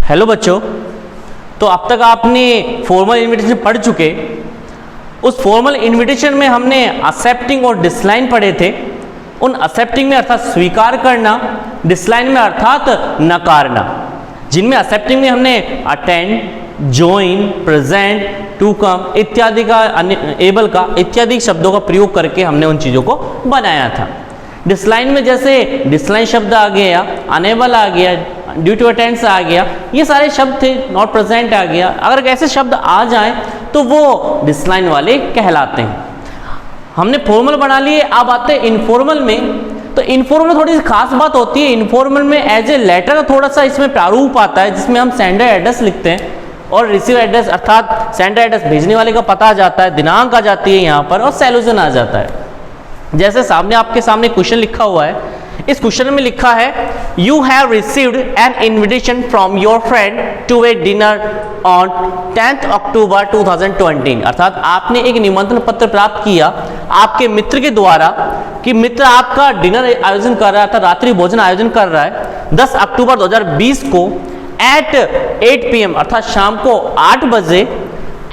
Hello बच्चों, तो अब तक आपने फॉर्मल इनविटेशन पढ़ चुके। उस फॉर्मल इनविटेशन में हमने एक्सेप्टिंग और डिसलाइन पढ़े थे। उन एक्सेप्टिंग में अर्थात स्वीकार करना, डिसलाइन में अर्थात नकारना। जिनमें एक्सेप्टिंग में हमने attend, join, present, to come इत्यादि का, एबल का इत्यादि शब्दों का प्रयोग करके हमने उन चीज़ों को बनाया था। डिसलाइन में जैसे डिसलाइन शब्द आ गया, अनेबल आ गया, ड्यू टू अटेंड्स आ गया, ये सारे शब्द थे। नॉट प्रेजेंट आ गया। अगर ऐसे शब्द आ जाएं तो वो डिसलाइन वाले कहलाते हैं। हमने फॉर्मल बना लिए। अब आते हैं इनफॉर्मल में। तो इनफॉर्मल में थोड़ी सी खास बात होती है। इनफॉर्मल में एज ए लेटर थोड़ा सा इसमें प्रारूप आता है, जिसमें हम सेंडर एड्रेस लिखते हैं और रिसीवर एड्रेस अर्थात सेंडर एड्रेस भेजने वाले का पता आ जाता है, दिनांक आ जाती है यहाँ पर और सैल्यूशन आ जाता है। जैसे सामने आपके सामने क्वेश्चन लिखा हुआ है। इस क्वेश्चन में लिखा है you have received an invitation from your friend to a dinner on 10 October 2020। अर्थात आपने एक निमंत्रण पत्र प्राप्त किया आपके मित्र के द्वारा कि मित्र आपका डिनर आयोजन कर रहा था, रात्रि भोजन आयोजन कर रहा है 10 अक्टूबर 2020 को एट 8 PM अर्थात शाम को 8 बजे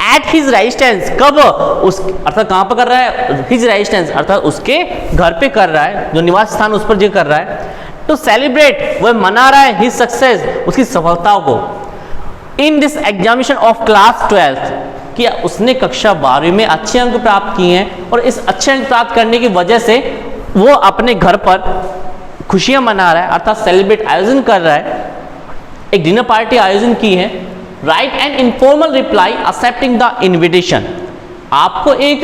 एट हिज रेजिडेंस। कब? उस अर्थात कहाँ पर कर रहा है? हिज रेजिडेंस अर्थात उसके घर पे कर रहा है, जो निवास स्थान उस पर जो कर रहा है। तो सेलिब्रेट, वह मना रहा है हिज सक्सेस, उसकी सफलताओं को। In this examination of class 12 कि उसने कक्षा 12वीं में अच्छे अंक प्राप्त किए हैं और इस अच्छे अंक प्राप्त करने की वजह से वो अपने घर पर खुशियां मना रहा है अर्थात सेलिब्रेट आयोजन कर रहा है। एक डिनर पार्टी आयोजन की है। Right and informal reply accepting the invitation. आपको एक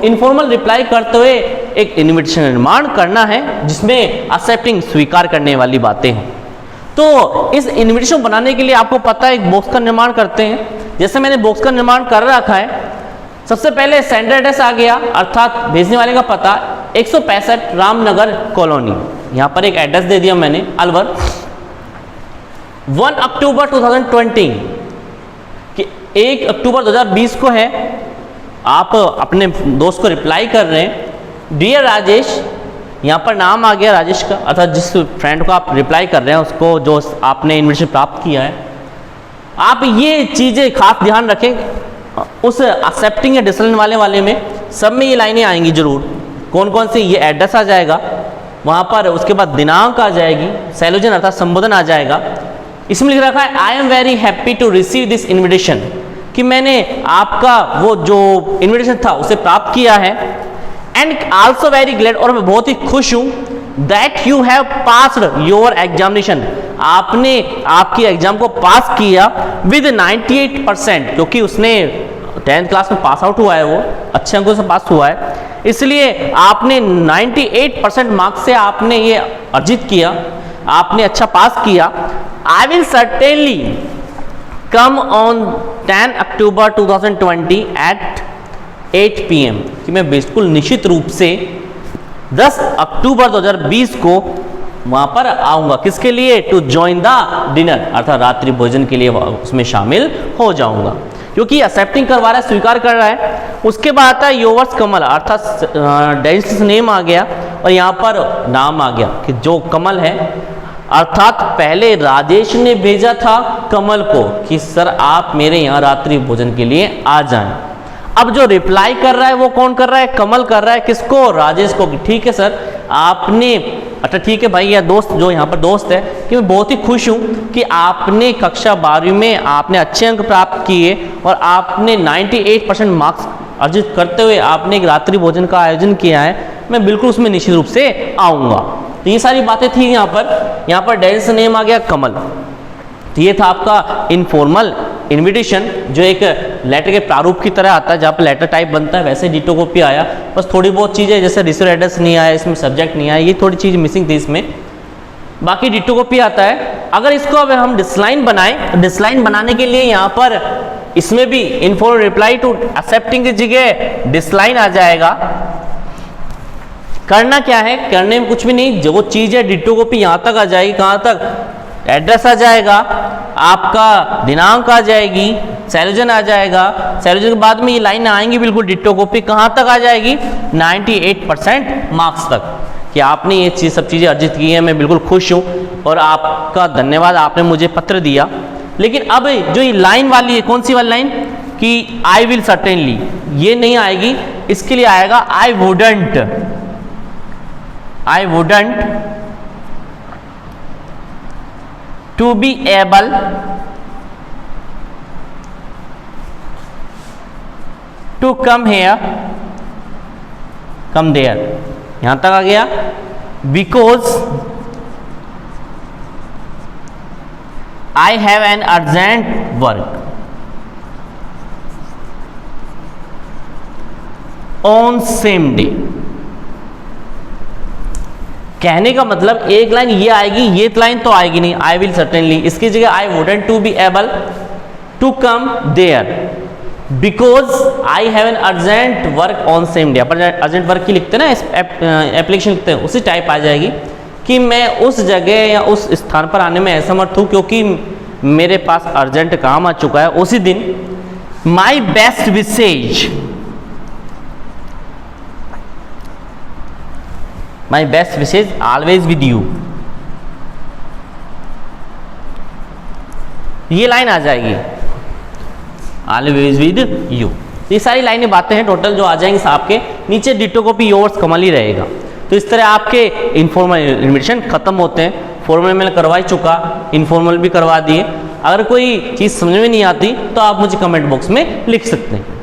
इनफॉर्मल रिप्लाई करते हुए एक इन्विटेशन निर्माण करना है जिसमें एक्सेप्टिंग स्वीकार करने वाली बातें हैं। तो इस इन्विटेशन बनाने के लिए आपको पता है एक बॉक्स का निर्माण करते हैं। जैसे मैंने बॉक्स का निर्माण कर रखा है। सबसे पहले सेंडर एड्रेस आ गया अर्थात भेजने वाले का पता 165 रामनगर कॉलोनी। यहाँ पर एक एड्रेस दे दिया मैंने, अलवर। 1 अक्टूबर 2020 कि 1 अक्टूबर 2020 को है। आप अपने दोस्त को रिप्लाई कर रहे हैं डियर राजेश। यहाँ पर नाम आ गया राजेश का अर्थात जिस फ्रेंड को आप रिप्लाई कर रहे हैं उसको जो आपने इन्विटेशन प्राप्त किया है। आप ये चीज़ें खास ध्यान रखें। उस एक्सेप्टिंग या डिसलाइन वाले में सब में ये लाइनें आएंगी जरूर। कौन कौन सी? ये एड्रेस आ जाएगा वहाँ पर, उसके बाद दिनांक आ जाएगी, सैल्यूशन अर्थात संबोधन आ जाएगा। इसमें लिख रखा है I am very happy to receive this invitation कि मैंने आपका वो जो इन्विटेशन था उसे प्राप्त किया है। एंड आल्सो वेरी ग्लैड और मैं बहुत ही खुश हूँ that you have passed your examination. आपने आपकी एग्जाम को पास किया विद 98%, क्योंकि उसने 10th क्लास में पास आउट हुआ है, वो अच्छे अंकों से पास हुआ है, इसलिए आपने 98% मार्क्स से आपने ये अर्जित किया, आपने अच्छा पास किया। I will certainly come on 10 October 2020 at 8 PM कि मैं बिल्कुल निश्चित रूप से 10 अक्टूबर 2020 को वहाँ पर आऊँगा। किसके लिए? टू जॉइन द डिनर अर्थात रात्रि भोजन के लिए उसमें शामिल हो जाऊँगा, क्योंकि एक्सेप्टिंग करवा रहा है, स्वीकार कर रहा है। उसके बाद आता है योवर्स कमल अर्थात डेंस नेम आ गया और यहाँ पर नाम आ गया कि जो कमल है अर्थात पहले राजेश ने भेजा था कमल को कि सर आप मेरे यहाँ रात्रि भोजन के लिए आ जाएं। अब जो रिप्लाई कर रहा है वो कौन कर रहा है? कमल कर रहा है। किसको? राजेश को। ठीक है सर आपने, अच्छा ठीक है भाई, या दोस्त जो यहाँ पर दोस्त है कि मैं बहुत ही खुश हूँ कि आपने कक्षा 12वीं में आपने अच्छे अंक प्राप्त किए और आपने 98% मार्क्स अर्जित करते हुए आपने एक रात्रि भोजन का आयोजन किया है। मैं बिल्कुल उसमें निश्चित रूप से आऊँगा। तो ये सारी बातें थी यहाँ पर डेंस नेम आ गया कमल। तो ये था आपका इनफॉर्मल इनविटेशन जो एक लेटर के प्रारूप की तरह आता है, जहाँ पर लेटर टाइप बनता है वैसे डिटो कॉपी आया। बस थोड़ी बहुत चीज़ें जैसे रिसीवर एड्रेस नहीं आया, इसमें सब्जेक्ट नहीं आया, ये थोड़ी चीज़ मिसिंग थी इसमें, बाकी डिटो कॉपी आता है। अगर इसको अब हम डिसलाइन बनाएं, डिसलाइन बनाने के लिए यहाँ पर इसमें भी इनफॉर्मल रिप्लाई टू एक्सेप्टिंग की जगह डिसलाइन आ जाएगा। करना क्या है? करने में कुछ भी नहीं, जो चीज़ है डिटो कॉपी यहाँ तक आ जाएगी। कहाँ तक? एड्रेस आ जाएगा, आपका दिनांक आ जाएगी, सैल्यूशन आ जाएगा। सैल्यूशन के बाद में ये लाइन आएंगी बिल्कुल डिटो कॉपी। कहाँ तक आ जाएगी? 98% मार्क्स तक कि आपने ये सब चीज़ें अर्जित की हैं। मैं बिल्कुल खुश हूँ और आपका धन्यवाद, आपने मुझे पत्र दिया। लेकिन अब जो ये लाइन वाली है, कौन सी वाली लाइन कि आई विल सर्टेनली, ये नहीं आएगी, इसके लिए आएगा I wouldn't to be able to come here come there, यहां तक आ गया। Because I have an urgent work on same day. कहने का मतलब एक लाइन ये आएगी, ये लाइन तो आएगी नहीं, आई विल सर्टेनली, इसकी जगह I wouldn't to be able to come there because I have an urgent work on same day. अपन अर्जेंट वर्क की लिखते हैं ना, एप्लीकेशन लिखते हैं, उसी टाइप आ जाएगी कि मैं उस जगह या उस स्थान पर आने में असमर्थ हूं क्योंकि मेरे पास अर्जेंट काम आ चुका है उसी दिन। My best wishes, my best wishes always with you, ये लाइन आ जाएगी ऑलवेज विद यू। ये सारी लाइनें बातें हैं टोटल जो आ जाएंगी आपके नीचे। डिटो कॉपी योर्स कमल ही रहेगा। तो इस तरह आपके इनफॉर्मल इन्विटेशन खत्म होते हैं। फॉर्मल मैंने करवा ही चुका, इनफॉर्मल भी करवा दिए। अगर कोई चीज़ समझ में नहीं आती तो आप मुझे कमेंट बॉक्स में लिख सकते हैं।